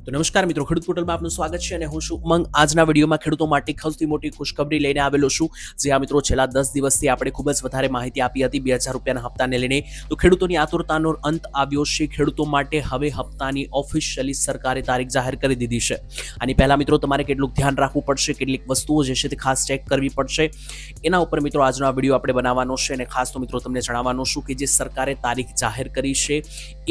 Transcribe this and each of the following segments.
તો નમસ્કાર મિત્રો, ખેડૂત પોર્ટલમાં આપનું સ્વાગત છે અને હું છું ઉમંગ. આજના વિડીયોમાં ખેડૂતો માટે સૌથી મોટી ખુશખબરી લઈને આવેલો છું. જે આ મિત્રો છેલ્લા 10 દિવસથી આપણે ખૂબ જ વધારે માહિતી આપી હતી 2000 રૂપિયાના હપ્તાને લઈને. તો ખેડૂતોની આતુરતાનો અંત આવ્યો છે. ખેડૂતો માટે હવે હપ્તાની ઓફિશિયલી સરકારે તારીખ જાહેર કરી દીધી છે. આની પહેલા મિત્રો તમારે કેટલું ધ્યાન રાખવું પડશે, કેટલીક વસ્તુઓ જે છે તે ખાસ ચેક કરવી પડશે. એના ઉપર મિત્રો આજનો આ વિડીયો આપણે બનાવવાનો છે અને ખાસ તો મિત્રો તમને જણાવવાનું છું કે જે સરકારે તારીખ જાહેર કરી છે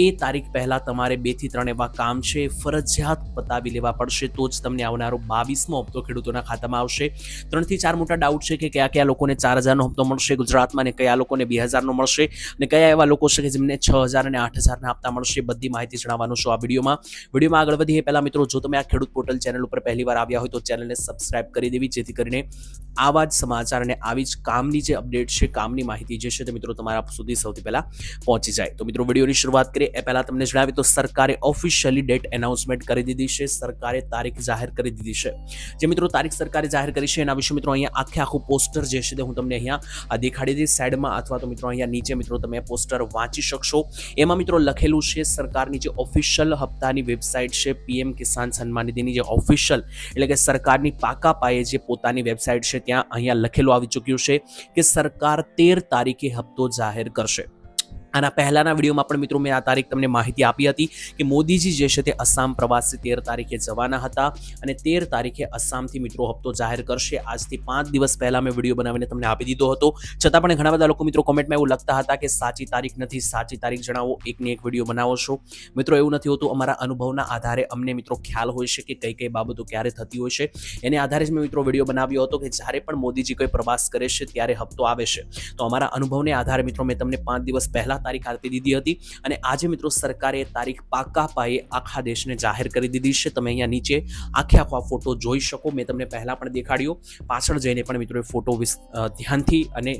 એ તારીખ પહેલા તમારે 2 થી 3 એવા કામ છે ફરજિયાત પતાવી લેવા પડશે, તો જ તમને આવનારો 22મો હપ્તો ખેડૂતોના ખાતામાં આવશે. 3 થી 4 મોટા ડાઉટ છે કે કયા કયા લોકોને 4000નો હપ્તો મળશે ગુજરાતમાં અને કયા લોકોને 2000નો મળશે અને કયા એવા લોકો છે કે જેમને 6000 અને 8000ના હપ્તા મળશે. બધી માહિતી જણાવવાનું છું આ વિડીયોમાં આગળ વધીએ પહેલા મિત્રો, જો તમે આ ખેડૂત પોર્ટલ ચેનલ ઉપર પહેલીવાર આવ્યા હોય તો ચેનલને સબસ્ક્રાઇબ કરી દેવી, જેથી કરીને આવા જ સમાચાર અને આવી જ કામની જે અપડેટ છે, કામની માહિતી જે છે તે મિત્રો તમારા સુધી સૌથી પહેલા પહોંચી જાય. તો મિત્રો વિડીયોની શરૂઆત કરીએ એ પહેલા તમને જણાવી તો સરકારે ઓફિશિયલી ડેટ એનાઉન્સમેન્ટ કરી દીધી છે. સરકારે તારીખ જાહેર કરી દીધી છે. જે મિત્રો તારીખ સરકારે જાહેર કરી છે એના વિશે મિત્રો અહીંયા આખું પોસ્ટર જે છે તે હું તમને અહીંયા દેખાડી દઈશ સાઈડમાં, અથવા તો મિત્રો અહીંયા નીચે મિત્રો તમે પોસ્ટર વાંચી શકશો. એમાં મિત્રો લખેલું છે સરકારની જે ઓફિશિયલ હપ્તાની વેબસાઇટ છે, પીએમ કિસાન સન્માન નિધિની જે ઓફિશિયલ એટલે કે સરકારની પાકા પાયે જે પોતાની વેબસાઇટ છે ત્યાં અહીંયા લખેલું આવી ચૂક્યું છે કે સરકાર 13 તારીખે હપ્તો જાહેર કરશે. આના પહેલાના વિડીયોમાં પણ મિત્રો મેં આ તારીખ તમને માહિતી આપી હતી કે મોદીજી જે છે તે અસમ પ્રવાસે 13 તારીખે જવાના હતા અને 13 તારીખે અસમથી મિત્રો હપ્તો જાહેર કરશે. આજથી 5 દિવસ પહેલા મેં વિડીયો બનાવીને તમને આપી દીધો હતો, છતાં પણ ઘણા બધા લોકો મિત્રો કોમેન્ટમાં એવું લખતા હતા કે સાચી તારીખ નથી, સાચી તારીખ જણાવો, એકને એક વિડીયો બનાવો છો. મિત્રો એવું નથી હોતું. અમારા અનુભવના આધારે અમને મિત્રો ખ્યાલ હોય છે કે કઈ કઈ બાબતો ક્યારે થતી હોય છે. એને આધારે જ મેં મિત્રો વિડીયો બનાવ્યો હતો કે જ્યારે પણ મોદીજી કોઈ પ્રવાસ કરે છે ત્યારે હપ્તો આવે છે. તો અમારા અનુભવને આધારે મિત્રો મેં તમને 5 દિવસ પહેલા તારીખ આપી દીધી હતી અને આજે મિત્રો સરકારે તારીખ પાકા પાયે આખા દેશને જાહેર કરી દીધી છે. તમે અહીંયા નીચે આખો ફોટો જોઈ શકો. મેં તમને પહેલા પણ દેખાડ્યો, પાછળ જઈને પણ મિત્રો એ ફોટો ધ્યાનથી અને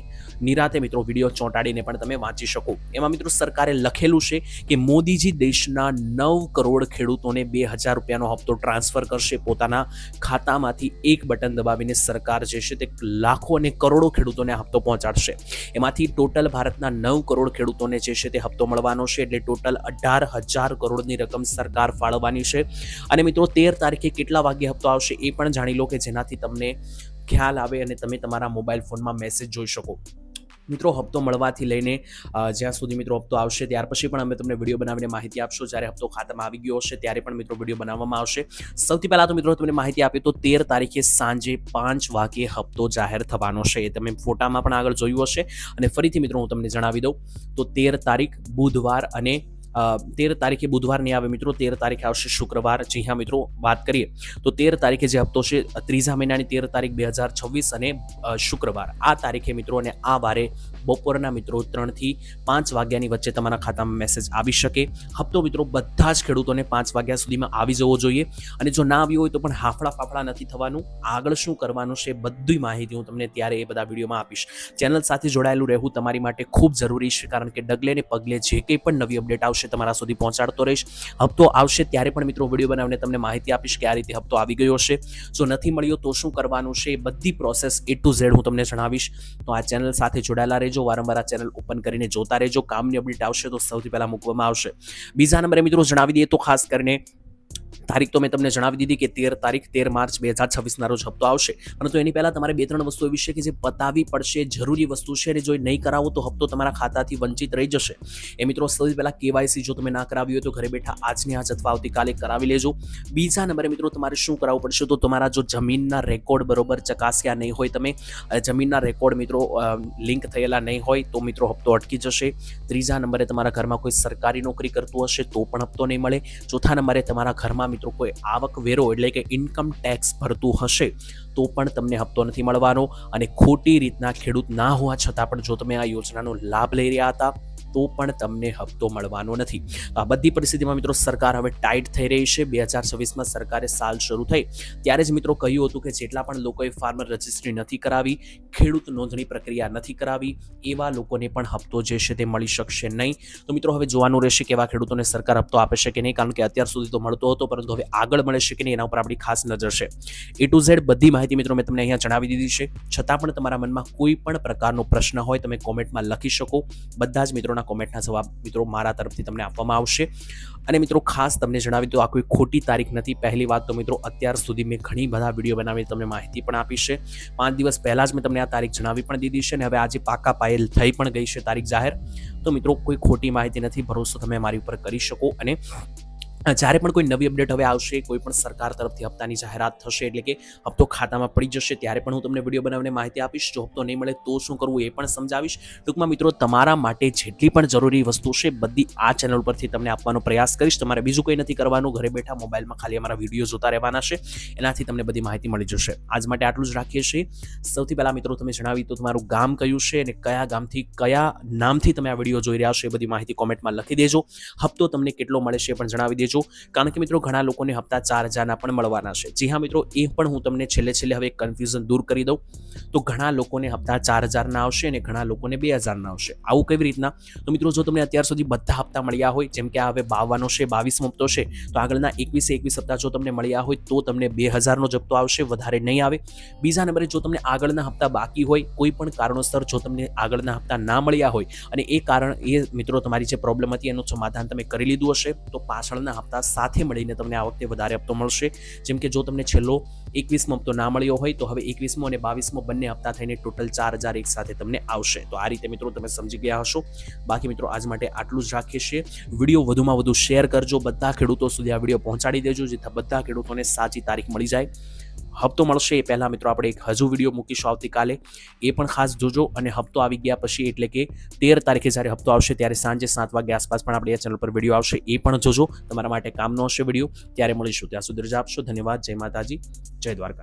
નિરાતે મિત્રો વિડીયો ચોંટાડીને પણ તમે વાંચી શકો. એમાં મિત્રો સરકારે લખેલું છે કે મોદીજી દેશના 9 કરોડ ખેડૂતોને 2000 રૂપિયાનો હપ્તો ટ્રાન્સફર કરશે પોતાના ખાતામાંથી. એક બટન દબાવીને સરકાર જે છે તે લાખો અને કરોડો ખેડૂતોને હપ્તો પહોંચાડશે. એમાંથી ટોટલ ભારતના 9 કરોડ ખેડૂતોને જે છે તે હપ્તો મળવાનો છે, એટલે ટોટલ 18,000 કરોડની રકમ સરકાર ફાળવવાની છે. અને મિત્રો 13 તારીખે કેટલા વાગ્યે હપ્તો આવશે એ પણ જાણી લો કે જેનાથી તમને ખ્યાલ આવે અને તમે તમારા મોબાઈલ ફોનમાં મેસેજ જોઈ શકો. મિત્રો હપ્તો મળવાથી લઈને જ્યાં સુધી મિત્રો હપ્તો આવશે ત્યાર પછી પણ અમે તમને વિડીયો બનાવીને માહિતી આપશો. જ્યારે હપ્તો ખાતામાં આવી ગયો હશે ત્યારે પણ મિત્રો વિડીયો બનાવવામાં આવશે. સૌથી પહેલા તો મિત્રો તમને માહિતી આપી તો 13 તારીખે સાંજે 5 વાગે હપ્તો જાહેર થવાનો છે. એ તમે ફોટામાં પણ આગળ જોયું હશે અને ફરીથી મિત્રો હું તમને જણાવી દઉં તો 13 તારીખ બુધવાર અને 13 તારીખે બુધવાર નહીં આવે મિત્રો, 13 તારીખે આવશે શુક્રવાર. જી હા મિત્રો, વાત કરીએ તો 13 તારીખે જે હપ્તો છે, 3જા મહિનાની 13 તારીખ 2026 અને શુક્રવાર આ તારીખે મિત્રો અને આ વારે બપોરના મિત્રો 3 થી 5 વાગ્યાની વચ્ચે તમારા ખાતામાં મેસેજ આવી શકે. હપ્તો મિત્રો બધા જ ખેડૂતોને 5 વાગ્યા સુધીમાં આવી જવો જોઈએ અને જો ના આવ્યો હોય તો પણ હાફળા ફાફડા નથી થવાનું. આગળ શું કરવાનું છે બધી માહિતી હું તમને ત્યારે એ બધા વિડીયોમાં આપીશ. ચેનલ સાથે જોડાયેલું રહેવું તમારી માટે ખૂબ જરૂરી છે, કારણ કે ડગલે ને પગલે જે કંઈ પણ નવી અપડેટ આવશે તમારા સુધી પહોંચાડતો રહીશ. હપ્તો આવશે ત્યારે પણ મિત્રો વિડીયો બનાવીને તમને માહિતી આપીશ કે આ રીતે હપ્તો આવી ગયો છે. જો નથી મળ્યો તો શું કરવાનું છે, બધી પ્રોસેસ A to Z હું તમને જણાવીશ. તો આ ચેનલ સાથે જોડાયેલા રહેજો, વારંવાર આ ચેનલ ઓપન કરીને જોતા રહેજો. કામની અપડેટ આવશે તો સૌથી પહેલા મૂકવામાં આવશે. બીજા નંબરે મિત્રો જણાવી દઈએ તો ખાસ કરીને તારીખ તો મેં તમને જણાવી દીધી કે 13 માર્ચ 2026ના રોજ હપ્તો આવશે. પરંતુ એની પહેલા તમારે 2-3 વસ્તુ એવી છે કે જે પતાવી પડશે, જરૂરી વસ્તુ છે અને જો નહીં કરાવો તો હપ્તો તમારા ખાતાથી વંચિત રહી જશે. એ મિત્રો સૌથી પહેલા KYC જો તમે ના કરાવી હોય તો ઘરે બેઠા આજની આજ અથવા આવતીકાલે કરાવી લેજો. બીજા નંબરે મિત્રો તમારે શું કરાવવું પડશે તો તમારા જો જમીનના રેકોર્ડ બરોબર ચકાસ્યા નહીં હોય, તમે જમીનના રેકોર્ડ મિત્રો લિંક થયેલા નહીં હોય તો મિત્રો હપ્તો અટકી જશે. ત્રીજા નંબરે તમારા ઘરમાં કોઈ સરકારી નોકરી કરતું હશે તો પણ હપ્તો નહીં મળે. ચોથા નંબરે તમારા ઘરમાં મિત્રો કોઈ આવક વેરો એટલે કે ઇન્કમ ટેક્સ ભરતું હશે તો પણ તમને હપ્તો નથી મળવાનો. અને ખોટી રીતના ખેડૂત ના હોવા છતાં પણ જો તમે આ યોજનાનો લાભ લઈ રહ્યા હતા તો પણ તમને હપ્તો મળવાનો નથી. આ બધી પરિસ્થિતિમાં મિત્રો સરકાર હવે ટાઈટ થઈ રહી છે. 2026માં સરકારે સાલ શરૂ થઈ ત્યારે જ મિત્રો કહ્યું હતું કે જેટલા પણ લોકોએ ફાર્મર રજિસ્ટ્રી નથી કરાવી, ખેડૂત નોંધણી પ્રક્રિયા નથી કરાવી, એવા લોકોને પણ હપ્તો જે છે તે મળી શકશે નહીં. તો મિત્રો હવે જોવાનું રહેશે કે એવા ખેડૂતોને સરકાર હપ્તો આપે છે કે નહીં, કારણ કે અત્યાર સુધી તો મળતો હતો પરંતુ હવે આગળ મળે છે કે નહીં એના ઉપર આપણી ખાસ નજર છે. A to Z બધી માહિતી મિત્રો મેં તમને અહીંયા જણાવી દીધી છે. છતાં પણ તમારા મનમાં કોઈ પણ પ્રકારનો પ્રશ્ન હોય તમે કોમેન્ટમાં લખી શકો. બધા જ મિત્રોના પ્રશ્નોના કોમેન્ટના જવાબ મિત્રો મારા તરફથી તમને આપવામાં આવશે. અને મિત્રો ખાસ તમને જણાવી દઉં, આ કોઈ ખોટી તારીખ નથી. પહેલી વાત તો મિત્રો અત્યાર સુધી મેં ઘણી બધા વિડીયો બનાવી તમને માહિતી પણ આપી છે. 5 દિવસ પહેલાં જ મેં તમને આ તારીખ જણાવી પણ દીધી છે અને હવે આજે પાકા પાયે થઈ પણ ગઈ છે તારીખ જાહેર. તો મિત્રો કોઈ ખોટી માહિતી નથી, ભરોસો તમે મારી ઉપર કરી શકો. અને જ્યારે પણ કોઈ નવી અપડેટ હવે આવશે, કોઈ પણ સરકાર તરફથી હપ્તાની જાહેરાત થશે, એટલે કે હપ્તો ખાતામાં પડી જશે, ત્યારે પણ હું તમને વિડીયો બનાવીને માહિતી આપીશ. જો હપ્તો નહીં મળે તો શું કરવું એ પણ સમજાવીશ. ટૂંકમાં મિત્રો તમારા માટે જેટલી પણ જરૂરી વસ્તુ છે બધી આ ચેનલ પરથી તમને આપવાનો પ્રયાસ કરીશ. તમારે બીજું કંઈ નથી કરવાનું, ઘરે બેઠા મોબાઈલમાં ખાલી અમારા વિડીયો જોતા રહેવાના છે, એનાથી તમને બધી માહિતી મળી જશે. આજ માટે આટલું જ રાખીએ છીએ. સૌથી પહેલાં મિત્રો તમે જણાવી તો તમારું ગામ કયું છે અને કયા ગામથી કયા નામથી તમે આ વિડીયો જોઈ રહ્યા છો એ બધી માહિતી કોમેન્ટમાં લખી દેજો. હપ્તો તમને કેટલો મળે છે પણ જણાવી દેજો, કારણ કે મિત્રો ઘણા લોકોને હપ્તા 4,000ના પણ મળવાના છે. જી હા મિત્રો, એ પણ હું તમને છેલ્લે હવે કન્ફ્યુઝન દૂર કરી દઉં. તો ઘણા લોકોને હપ્તા 4,000ના આવશે અને ઘણા લોકોને 2,000ના આવશે. આવું કેવી રીતના? તો મિત્રો જો તમને અત્યાર સુધી બધા હપ્તા મળ્યા હોય, જેમ કે આ હવે 52નો છે, 22મો હપ્તો છે, તો આગળના 21 હપ્તા જો તમને મળ્યા હોય તો તમને 2,000નો જ હપ્તો આવશે, વધારે નહીં આવે. બીજા નંબરે જો તમને આગળના હપ્તા બાકી હોય, કોઈ પણ કારણોસર જો તમને આગળના હપ્તા ના મળ્યા હોય અને એ કારણ એ મિત્રો તમારી જે પ્રોબ્લેમ હતી એનું સમાધાન તમે કરી લીધું હશે, તો પાછળના હપ્તા સાથે મળીને તમને આ વખતે વધારે હપ્તો મળશે. જેમ કે જો તમને છેલ્લો 21મો હપ્તો ના મળ્યો હોય તો હવે 21મો અને 22મો બંને હપ્તા થઈને ટોટલ 4,000 એક સાથે તમને આવશે. તો આ રીતે મિત્રો તમે સમજી ગયા હશો. બાકી મિત્રો આજ માટે આટલું જ રાખીએ છીએ. વિડીયો વધુમાં વધુ શેર કરજો, બધા ખેડૂતો સુધી આ વિડીયો પહોંચાડી દેજો, જેથી બધા ખેડૂતોને સાચી તારીખ મળી જાય. હપ્તો મળશે એ પહેલાં મિત્રો આપણે એક હજુ વિડીયો મૂકીશું આવતીકાલે, એ પણ ખાસ જોજો. અને હપ્તો આવી ગયા પછી એટલે કે 13 તારીખે જ્યારે હપ્તો આવશે ત્યારે સાંજે 7 વાગ્યા આસપાસ પણ આપણે આ ચેનલ પર વિડીયો આવશે, એ પણ જોજો. તમારા માટે કામનો હશે વિડીયો. ત્યારે મળીશું, ત્યાં સુધી રજા આપશો. ધન્યવાદ. જય માતાજી, જય દ્વારકા.